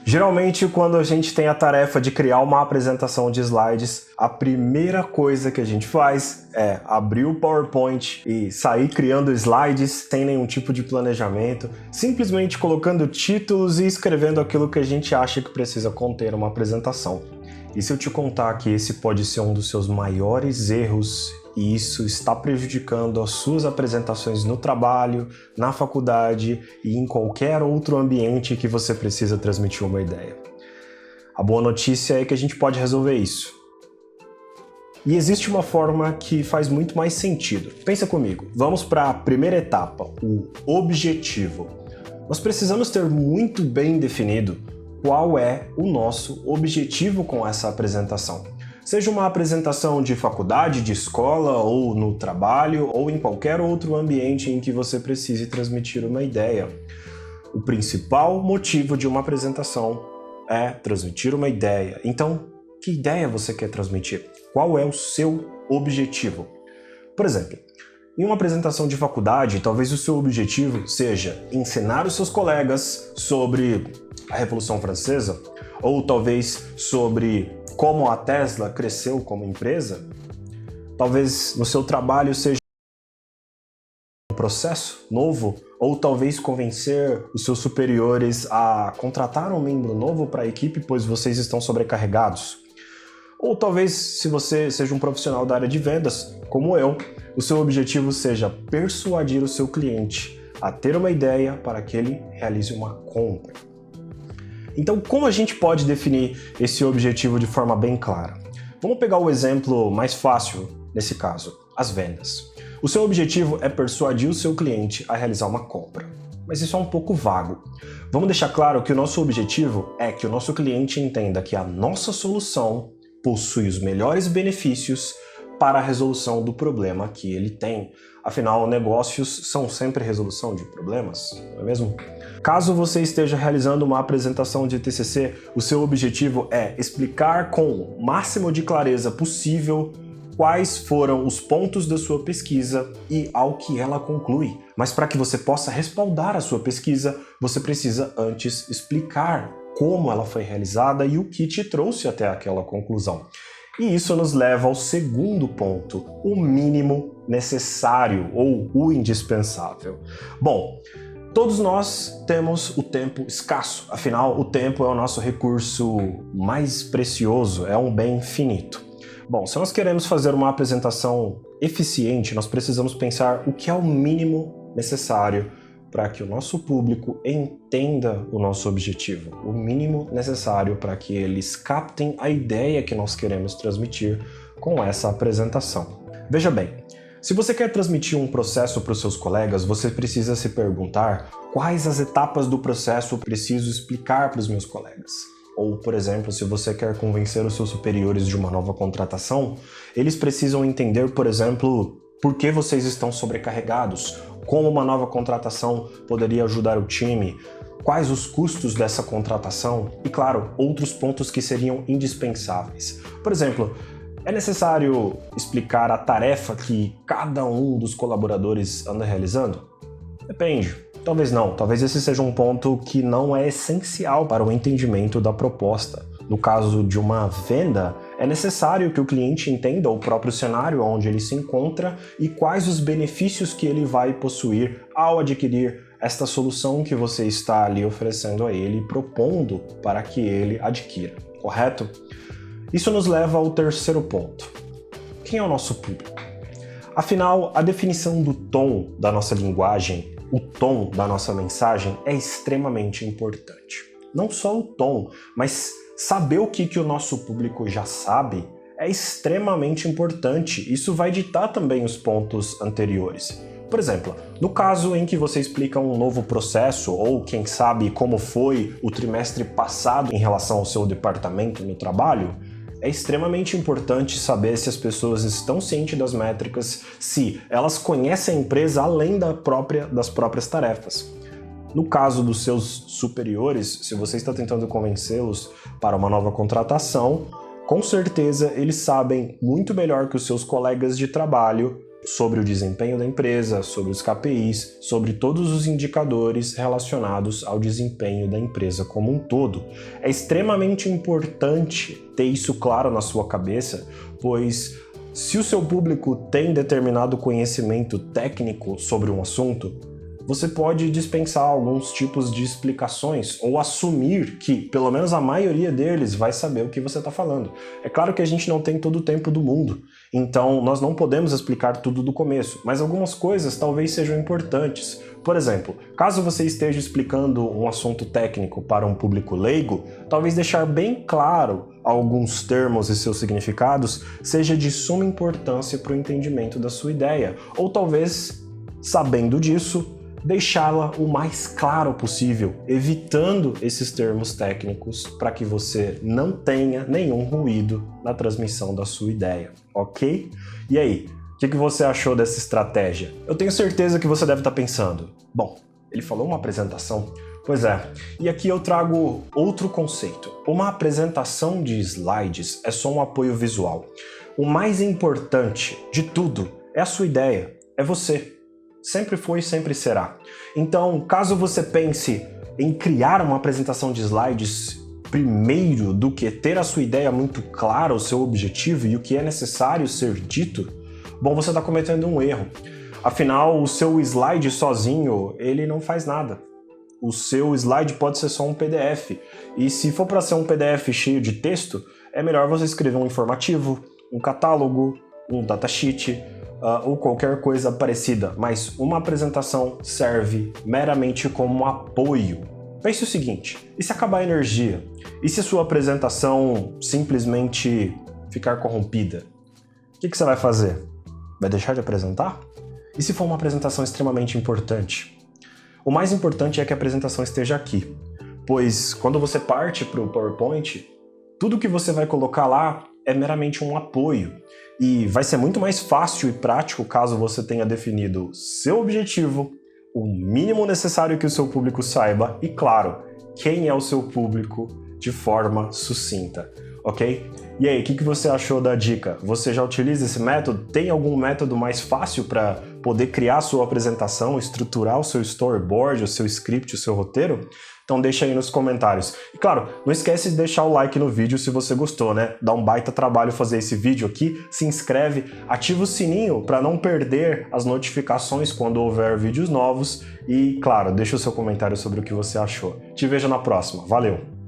Geralmente, quando a gente tem a tarefa de criar uma apresentação de slides, a primeira coisa que a gente faz é abrir o PowerPoint e sair criando slides sem nenhum tipo de planejamento, simplesmente colocando títulos e escrevendo aquilo que a gente acha que precisa conter uma apresentação. E se eu te contar que esse pode ser um dos seus maiores erros e isso está prejudicando as suas apresentações no trabalho, na faculdade e em qualquer outro ambiente que você precisa transmitir uma ideia. A boa notícia é que a gente pode resolver isso. E existe uma forma que faz muito mais sentido. Pensa comigo, vamos para a primeira etapa, o objetivo. Nós precisamos ter muito bem definido qual é o nosso objetivo com essa apresentação. Seja uma apresentação de faculdade, de escola, ou no trabalho, ou em qualquer outro ambiente em que você precise transmitir uma ideia. O principal motivo de uma apresentação é transmitir uma ideia. Então, que ideia você quer transmitir? Qual é o seu objetivo? Por exemplo, em uma apresentação de faculdade, talvez o seu objetivo seja ensinar os seus colegas sobre a Revolução Francesa, ou talvez sobre como a Tesla cresceu como empresa. Talvez no seu trabalho seja um processo novo, ou talvez convencer os seus superiores a contratar um membro novo para a equipe, pois vocês estão sobrecarregados. Ou talvez, se você seja um profissional da área de vendas, como eu, o seu objetivo seja persuadir o seu cliente a ter uma ideia para que ele realize uma compra. Então, como a gente pode definir esse objetivo de forma bem clara? Vamos pegar o exemplo mais fácil nesse caso, as vendas. O seu objetivo é persuadir o seu cliente a realizar uma compra, mas isso é um pouco vago. Vamos deixar claro que o nosso objetivo é que o nosso cliente entenda que a nossa solução possui os melhores benefícios para a resolução do problema que ele tem. Afinal, negócios são sempre resolução de problemas, não é mesmo? Caso você esteja realizando uma apresentação de TCC, o seu objetivo é explicar com o máximo de clareza possível quais foram os pontos da sua pesquisa e ao que ela conclui. Mas para que você possa respaldar a sua pesquisa, você precisa antes explicar como ela foi realizada e o que te trouxe até aquela conclusão. E isso nos leva ao segundo ponto, o mínimo necessário ou o indispensável. Bom, todos nós temos o tempo escasso, afinal, o tempo é o nosso recurso mais precioso, é um bem finito. Bom, se nós queremos fazer uma apresentação eficiente, nós precisamos pensar o que é o mínimo necessário para que o nosso público entenda o nosso objetivo, o mínimo necessário para que eles captem a ideia que nós queremos transmitir com essa apresentação. Veja bem, se você quer transmitir um processo para os seus colegas, você precisa se perguntar quais as etapas do processo eu preciso explicar para os meus colegas. Ou, por exemplo, se você quer convencer os seus superiores de uma nova contratação, eles precisam entender, por exemplo, por que vocês estão sobrecarregados, como uma nova contratação poderia ajudar o time, quais os custos dessa contratação e, claro, outros pontos que seriam indispensáveis. Por exemplo, é necessário explicar a tarefa que cada um dos colaboradores anda realizando? Depende. Talvez não. Talvez esse seja um ponto que não é essencial para o entendimento da proposta. No caso de uma venda, é necessário que o cliente entenda o próprio cenário onde ele se encontra e quais os benefícios que ele vai possuir ao adquirir esta solução que você está ali oferecendo a ele e propondo para que ele adquira, correto? Isso nos leva ao terceiro ponto. Quem é o nosso público? Afinal, a definição do tom da nossa linguagem, o tom da nossa mensagem é extremamente importante. Não só o tom, mas saber o que o nosso público já sabe é extremamente importante. Isso vai ditar também os pontos anteriores. Por exemplo, no caso em que você explica um novo processo ou, quem sabe, como foi o trimestre passado em relação ao seu departamento no trabalho, é extremamente importante saber se as pessoas estão cientes das métricas, se elas conhecem a empresa além das próprias tarefas. No caso dos seus superiores, se você está tentando convencê-los para uma nova contratação, com certeza eles sabem muito melhor que os seus colegas de trabalho sobre o desempenho da empresa, sobre os KPIs, sobre todos os indicadores relacionados ao desempenho da empresa como um todo. É extremamente importante ter isso claro na sua cabeça, pois se o seu público tem determinado conhecimento técnico sobre um assunto, você pode dispensar alguns tipos de explicações ou assumir que, pelo menos a maioria deles, vai saber o que você está falando. É claro que a gente não tem todo o tempo do mundo, então nós não podemos explicar tudo do começo, mas algumas coisas talvez sejam importantes. Por exemplo, caso você esteja explicando um assunto técnico para um público leigo, talvez deixar bem claro alguns termos e seus significados seja de suma importância para o entendimento da sua ideia, ou talvez, sabendo disso, deixá-la o mais claro possível, evitando esses termos técnicos para que você não tenha nenhum ruído na transmissão da sua ideia, ok? E aí, o que você achou dessa estratégia? Eu tenho certeza que você deve estar pensando, bom, ele falou uma apresentação? Pois é, e aqui eu trago outro conceito. Uma apresentação de slides é só um apoio visual. O mais importante de tudo é a sua ideia, é você. Sempre foi e sempre será. Então, caso você pense em criar uma apresentação de slides primeiro do que ter a sua ideia muito clara, o seu objetivo e o que é necessário ser dito, bom, você está cometendo um erro. Afinal, o seu slide sozinho, ele não faz nada. O seu slide pode ser só um PDF. E se for para ser um PDF cheio de texto, é melhor você escrever um informativo, um catálogo, um datasheet, ou qualquer coisa parecida, mas uma apresentação serve meramente como apoio. Pense o seguinte, e se acabar a energia? E se a sua apresentação simplesmente ficar corrompida? O que você vai fazer? Vai deixar de apresentar? E se for uma apresentação extremamente importante? O mais importante é que a apresentação esteja aqui, pois quando você parte para o PowerPoint, tudo que você vai colocar lá é meramente um apoio. E vai ser muito mais fácil e prático caso você tenha definido seu objetivo, o mínimo necessário que o seu público saiba e, claro, quem é o seu público de forma sucinta, ok? E aí, o que você achou da dica? Você já utiliza esse método? Tem algum método mais fácil para poder criar a sua apresentação, estruturar o seu storyboard, o seu script, o seu roteiro? Então deixa aí nos comentários. E claro, não esquece de deixar o like no vídeo se você gostou, né? Dá um baita trabalho fazer esse vídeo aqui, se inscreve, ativa o sininho para não perder as notificações quando houver vídeos novos e, claro, deixa o seu comentário sobre o que você achou. Te vejo na próxima. Valeu!